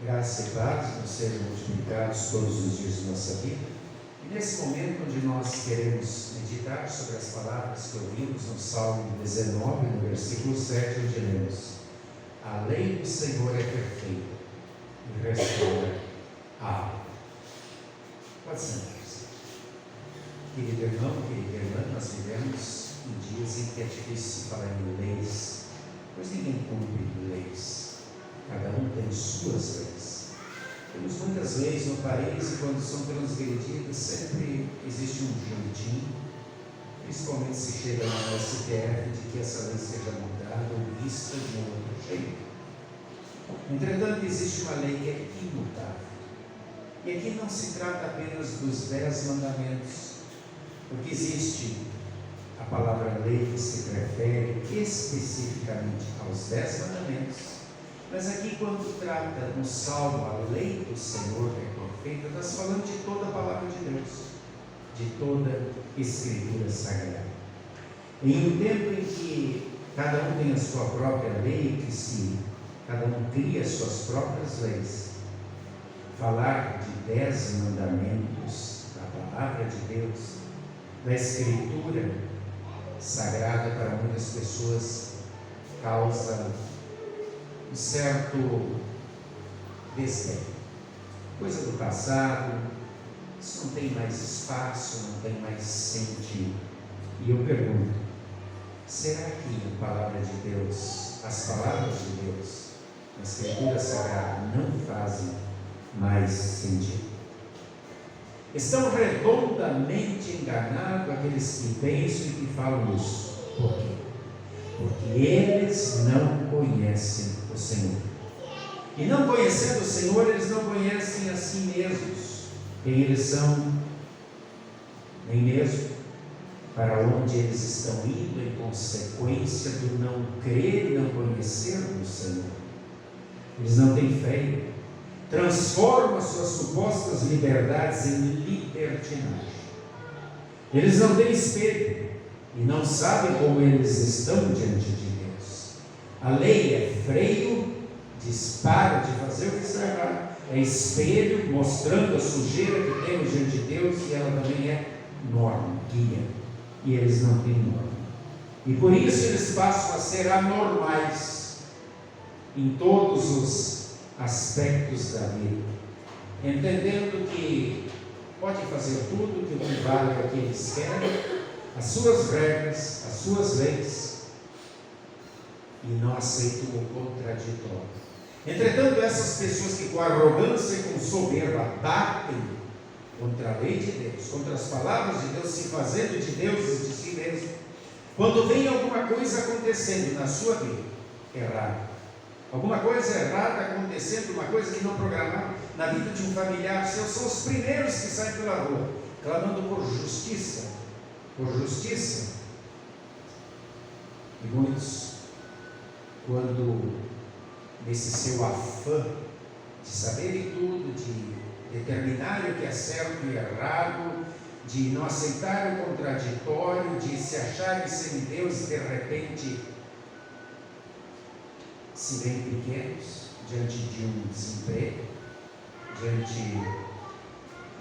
Graça e paz nos sejam multiplicados todos os dias de nossa vida. E nesse momento onde nós queremos meditar sobre as palavras que ouvimos no Salmo 19, no versículo 7, onde lemos: a lei do Senhor é perfeita e restaura a alma. Pode sentar-se. Querido irmão, querida irmã, nós vivemos em dias em que é difícil se falar em leis, pois ninguém cumpre leis. Cada um tem suas leis. Temos muitas leis no país e quando são transgredidas sempre existe um jeitinho, principalmente se chega no STF, de que essa lei seja mudada ou vista de um outro jeito. Entretanto, existe uma lei que é imutável. E aqui não se trata apenas dos 10 mandamentos, porque existe a palavra lei que se refere especificamente aos 10 mandamentos. Mas aqui, quando trata no Salmo a lei do Senhor é perfeita, está se falando de toda a palavra de Deus, de toda a Escritura Sagrada. Em um tempo em que cada um tem a sua própria lei, cada um cria as suas próprias leis, falar de 10 mandamentos da palavra de Deus, da Escritura Sagrada, para muitas pessoas causa um certo desdém, coisa do passado, isso não tem mais espaço, não tem mais sentido. E eu pergunto, será que a palavra de Deus, as palavras de Deus, a Escritura Sagrada não fazem mais sentido? Estão redondamente enganados aqueles que pensam e que falam isso. Por quê? Porque eles não conhecem o Senhor. E não conhecendo o Senhor, eles não conhecem a si mesmos, quem eles são, nem mesmo para onde eles estão indo em consequência do não crer e não conhecer o Senhor. Eles não têm freio, transformam as suas supostas liberdades em libertinagem. Eles não têm espelho e não sabem como eles estão diante de Deus. A lei é freio, dispara de fazer o que está errado, é espelho mostrando a sujeira que temos diante de Deus, e ela também é norma, guia, e eles não têm norma, e por isso eles passam a ser anormais em todos os aspectos da vida, entendendo que pode fazer tudo, que o que vale é o que eles querem, as suas regras, as suas leis, e não aceitam o contraditório. Entretanto, essas pessoas que com arrogância e com soberba batem contra a lei de Deus, contra as palavras de Deus, se fazendo de Deus e de si mesmo, quando vem alguma coisa acontecendo na sua vida errada, alguma coisa errada acontecendo, uma coisa que não programaram na vida de um familiar seu, são os primeiros que saem pela rua, clamando por justiça, e muitos, quando nesse seu afã de saberem tudo, de determinar o que é certo e errado, de não aceitar o contraditório, de se acharem semideus e de repente se veem pequenos diante de um desemprego, diante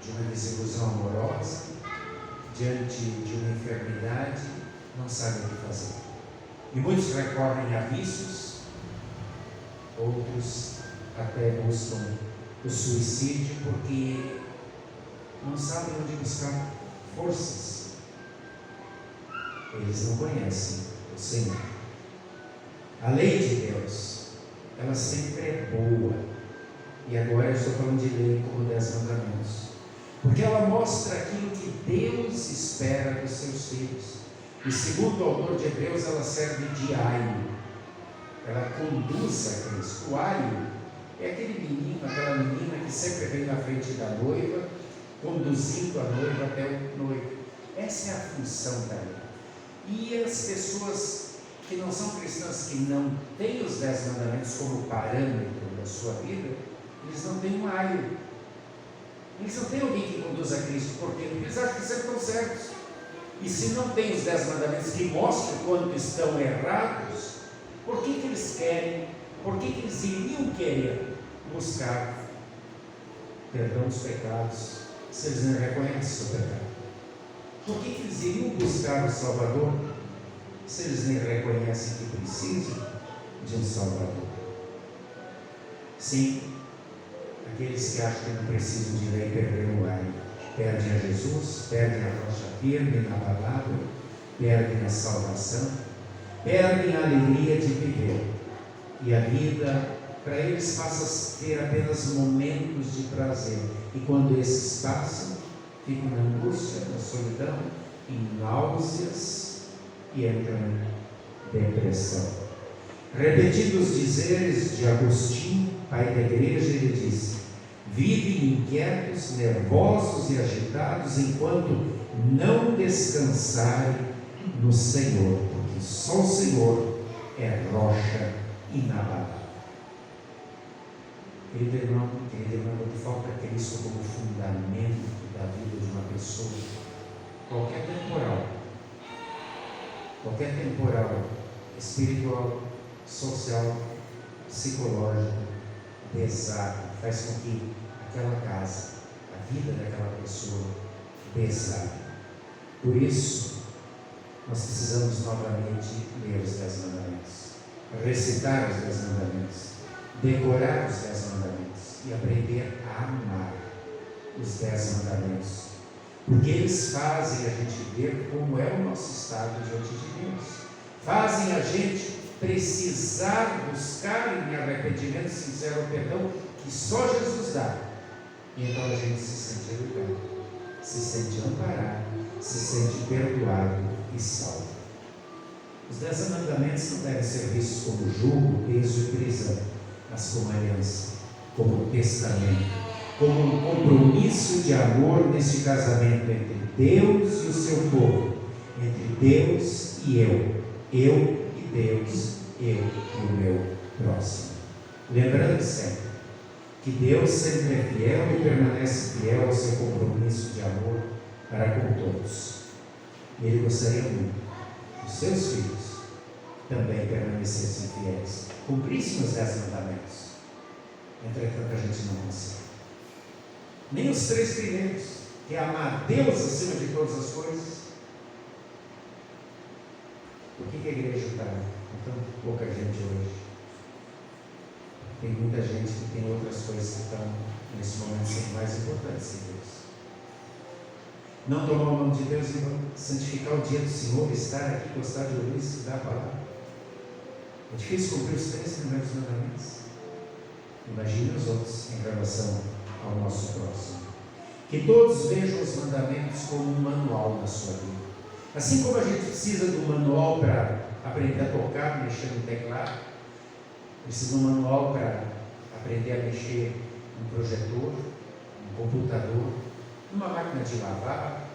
de uma desilusão amorosa, diante de uma enfermidade, não sabem o que fazer. E muitos recorrem a vícios, outros até buscam o suicídio porque não sabem onde buscar forças. Eles não conhecem o Senhor. A lei de Deus, ela sempre é boa. E agora eu estou falando de lei como 10 mandamentos, porque ela mostra aquilo que Deus espera dos seus filhos. E segundo o autor de Hebreus, ela serve de aio, ela conduz a Cristo. O aio é aquele menino, aquela menina que sempre vem na frente da noiva, conduzindo a noiva até o noivo. Essa é a função da lei. E as pessoas que não são cristãs, que não têm os 10 mandamentos como parâmetro da sua vida, eles não têm um aio. Eles não têm alguém que conduz a Cristo. Por quê? Porque eles acham que sempre estão certos. E se não tem os 10 mandamentos que mostram quando estão errados, por que eles querem, por que eles iriam querer buscar perdão dos pecados se eles não reconhecem o seu pecado? Por que eles iriam buscar o Salvador se eles nem reconhecem que precisam de um Salvador? Sim, aqueles que acham que não precisam de lei perderam o ar, perdem a Jesus, perdem a rocha firme, inabalável, perdem a salvação, perdem a alegria de viver, e a vida para eles passa a ter apenas momentos de prazer, e quando esses passam, ficam na angústia, na solidão, em náuseas e entram em depressão. Repetidos dizeres de Agostinho, pai da igreja, ele disse: vivem inquietos, nervosos e agitados enquanto não descansarem no Senhor, porque só o Senhor é rocha inabalável. Querido irmão, quando falta Cristo como fundamento da vida de uma pessoa, qualquer temporal, espiritual, social, psicológico, desaba, faz com que aquela casa, a vida daquela pessoa desabe. Por isso, nós precisamos novamente ler os 10 mandamentos, recitar os 10 mandamentos, decorar os 10 mandamentos e aprender a amar os 10 mandamentos, porque eles fazem a gente ver como é o nosso estado diante de Deus, fazem a gente precisar buscar em arrependimento sincero o perdão que só Jesus dá, e então a gente se sente educado, se sente amparado, se sente perdoado e salvo. Os 10 mandamentos não devem ser vistos como jugo, peso e prisão, mas como aliança, como testamento, como um compromisso de amor neste casamento entre Deus e o seu povo, entre Deus e eu e Deus, eu e o meu próximo. Lembrando sempre que Deus sempre é fiel e permanece fiel ao seu compromisso de amor para com todos. E Ele gostaria muito que os seus filhos também permanecessem fiéis, cumprissem os 10 mandamentos. Entretanto, a gente não consegue. Nem os 3 primeiros, que é amar a Deus acima de todas as coisas. Por que a igreja está com tão pouca gente hoje? Tem muita gente que tem outras coisas que estão, nesse momento, sendo mais importantes que Deus. Não tomar o nome de Deus e santificar o dia do Senhor, estar aqui, gostar de ouvir, estudar a palavra. É difícil cumprir os 3 primeiros mandamentos. Imagine os outros em relação ao nosso próximo. Que todos vejam os mandamentos como um manual na sua vida. Assim como a gente precisa de um manual para aprender a tocar, mexer no teclado, precisa de um manual para aprender a mexer no projetor, no computador, numa máquina de lavar,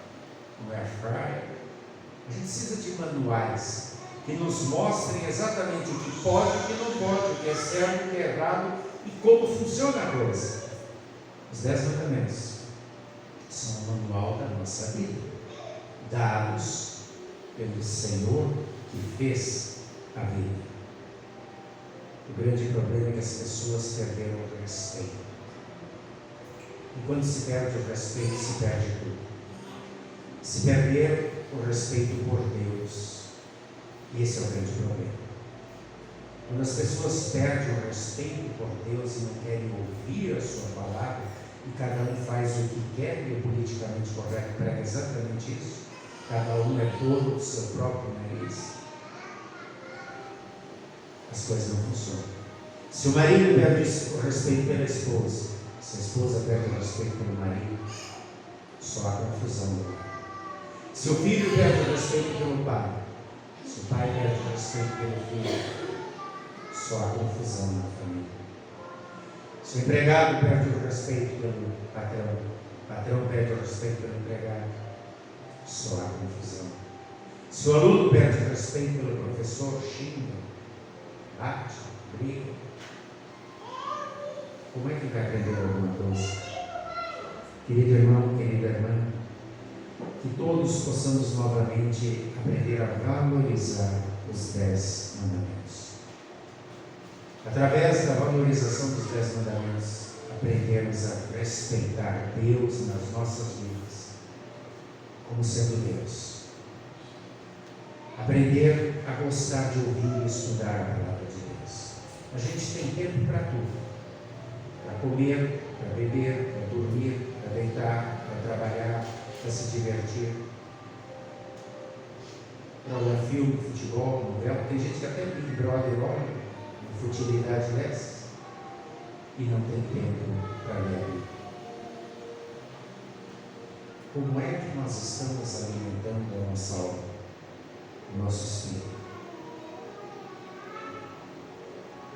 no air fryer. A gente precisa de manuais que nos mostrem exatamente o que pode e o que não pode, o que é certo, o que é errado e como funciona a coisa. Os 10 mandamentos são o manual da nossa vida, dados pelo Senhor que fez a vida. O grande problema é que as pessoas perderam o respeito. E quando se perde o respeito, se perde tudo. Se perder o respeito por Deus, esse é o grande problema. Quando as pessoas perdem o respeito por Deus e não querem ouvir a sua palavra, e cada um faz o que quer, e o politicamente correto prega exatamente isso, cada um é dono do seu próprio nariz, as coisas não funcionam. Se o marido perde o respeito pela esposa, se a esposa perde o respeito pelo marido, só há confusão no lar. Se o filho perde o respeito pelo pai, se o pai perde o respeito pelo filho, só há confusão na família. Se o empregado perde o respeito pelo patrão, o patrão perde o respeito pelo empregado, só há confusão. Se o aluno perde o respeito pelo professor, xinga, bate, briga, como é que vai aprender alguma coisa? Querido irmão, querida irmã, que todos possamos novamente aprender a valorizar os 10 mandamentos. através da valorização dos 10 mandamentos, aprendermos a respeitar Deus nas nossas vidas, como sendo Deus. Aprender a gostar de ouvir e estudar a palavra de Deus. A gente tem tempo para tudo. Para comer, para beber, para dormir, para deitar, para trabalhar, para se divertir, para olhar filme, futebol, novela. Tem gente que até Big Brother olha, uma futilidade dessas, e não tem tempo para ler a Bíblia. Como é que nós estamos alimentando a nossa alma, o nosso espírito?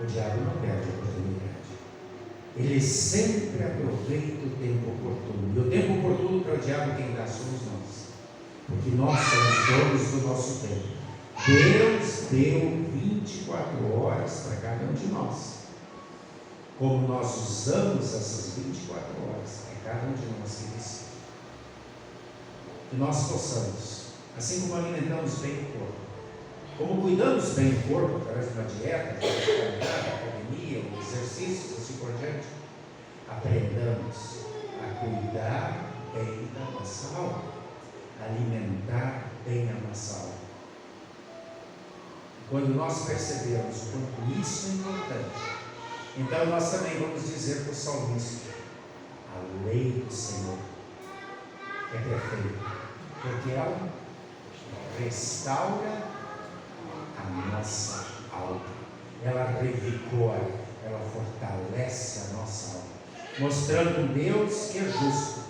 O diabo não perde a oportunidade. Ele sempre aproveita o tempo oportuno. E o tempo oportuno para o diabo quem dá somos nós. Porque nós somos donos do nosso tempo. Deus deu 24 horas para cada um de nós. Como nós usamos essas 24 horas, é cada um de nós que decide. Que nós possamos, assim como alimentamos bem o corpo, como cuidamos bem do corpo através de uma dieta, de academia, exercícios, assim por diante, aprendamos a cuidar bem da nossa alma, alimentar bem a nossa alma. Quando nós percebermos o quanto isso é importante, então nós também vamos dizer para o salmista: a lei do Senhor é perfeita, porque ela restaura a nossa alma, ela revigora, ela fortalece a nossa alma, mostrando um Deus que é justo,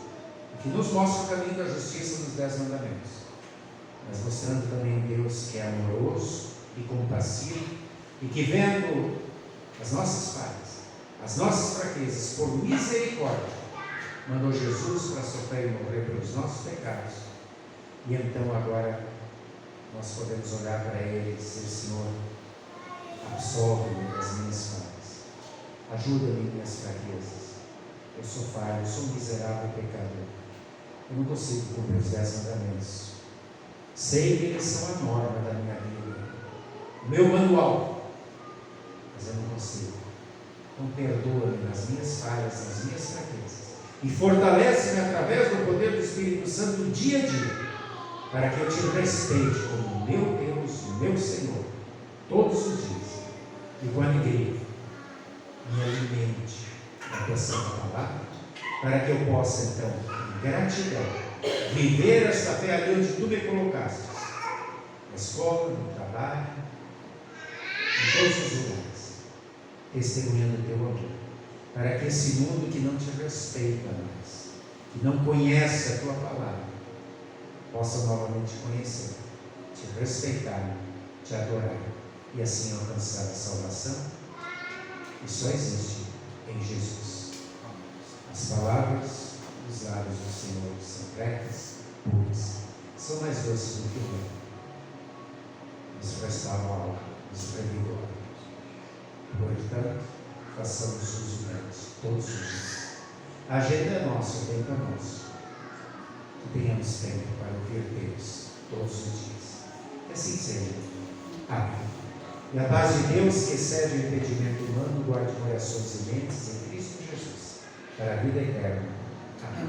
que nos mostra o caminho da justiça nos 10 mandamentos, mas mostrando também um Deus que é amoroso e compassivo, e que vendo as nossas falhas, as nossas fraquezas, por misericórdia, mandou Jesus para sofrer e morrer pelos nossos pecados. E então agora nós podemos olhar para Ele e dizer: Senhor, absolve-me das minhas falhas, ajuda-me em minhas fraquezas. Eu sou falho, eu sou um miserável pecador, eu não consigo cumprir os 10 mandamentos. Sei que eles são a norma da minha vida, o meu manual, mas eu não consigo. Então perdoa-me nas minhas falhas, nas minhas fraquezas, e fortalece-me através do poder do Espírito Santo dia a dia, para que eu te respeite como meu Deus, meu Senhor, todos os dias, e com alegria me alimente da tua santa palavra, para que eu possa então, em gratidão, viver esta fé ali onde tu me colocaste, na escola, no trabalho, em todos os lugares, testemunhando o teu amor, para que esse mundo que não te respeita mais, que não conhece a tua palavra, possa novamente conhecer, te respeitar, te adorar, e assim alcançar a salvação, que só existe em Jesus. As palavras dos lábios do Senhor são retas, puras, são mais doces do que o mel, nos restauram a alma, nos revigoram. Portanto, façamos uso delas todos os dias. A agenda é nossa, o tempo é nosso. Que tenhamos tempo para ouvir Deus todos os dias. Que assim seja. Amém. E a paz de Deus, que excede o entendimento humano, guarde corações e mentes em Cristo Jesus, para a vida eterna. Amém.